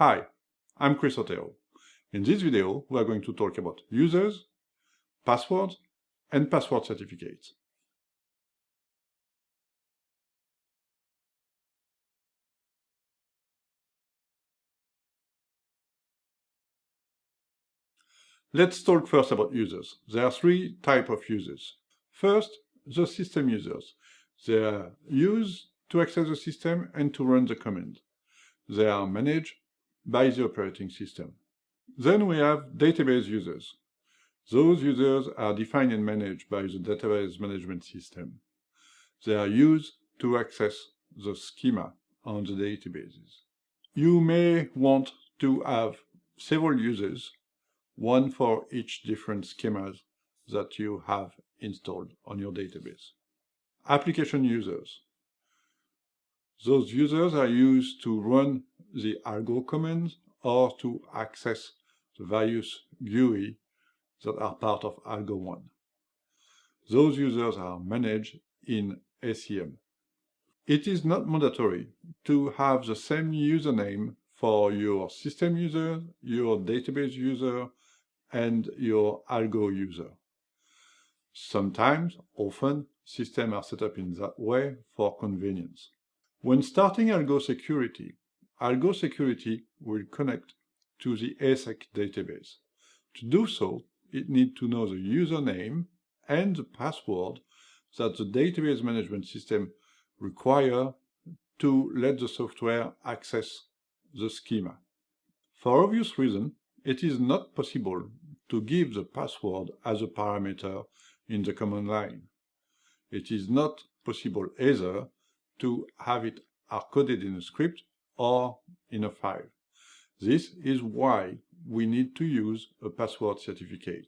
Hi, I'm Chris Otero. In this video, we are going to talk about users, passwords, and password certificates. Let's talk first about users. There are three types of users. First, the system users. They are used to access the system and to run the command. They are managed by the operating system. Then we have database users. Those users are defined and managed by the database management system. They are used to access the schema on the databases. You may want to have several users, one for each different schemas that you have installed on your database. Application users. Those users are used to run the algo commands or to access the various GUI that are part of Algo 1. Those users are managed in SEM. It is not mandatory to have the same username for your system user, your database user, and your algo user. Sometimes, often, systems are set up in that way for convenience. When starting Algo Security will connect to the ASEC database. To do so, it needs to know the username and the password that the database management system requires to let the software access the schema. For obvious reasons, it is not possible to give the password as a parameter in the command line. It is not possible either to have it hard-coded in a script or in a file. This is why we need to use a password certificate.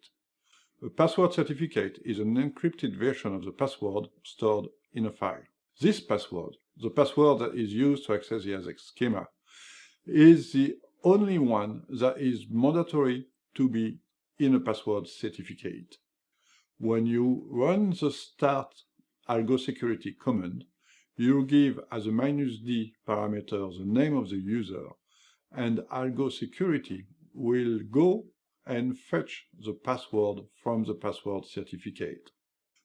A password certificate is an encrypted version of the password stored in a file. This password, the password that is used to access the ASEC schema, is the only one that is mandatory to be in a password certificate. When you run the start Algo Security command, you give as a -d parameter the name of the user, and Algo Security will go and fetch the password from the password certificate.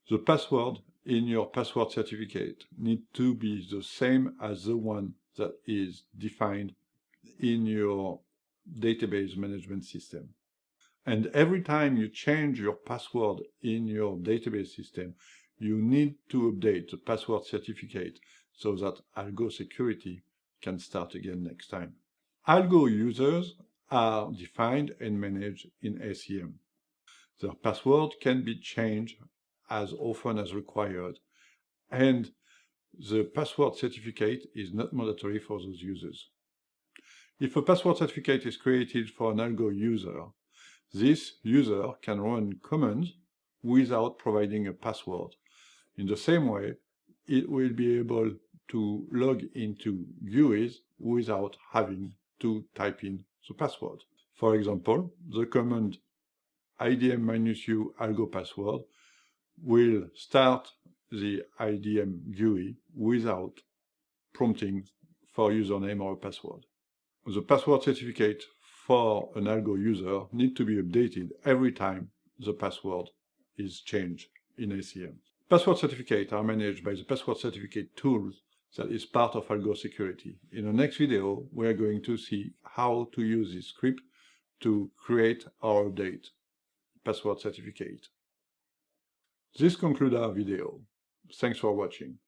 The password in your password certificate needs to be the same as the one that is defined in your database management system. And every time you change your password in your database system, you need to update the password certificate so that Algo Security can start again next time. Algo users are defined and managed in SEM. Their password can be changed as often as required, and the password certificate is not mandatory for those users. If a password certificate is created for an Algo user, this user can run commands without providing a password. In the same way, it will be able to log into GUIs without having to type in the password. For example, the command idm-u algo password will start the IDM GUI without prompting for username or a password. The password certificate for an Algo user needs to be updated every time the password is changed in SEM. Password certificates are managed by the password certificate tools that is part of Algo Security. In the next video, we are going to see how to use this script to create or update password certificate. This concludes our video. Thanks for watching.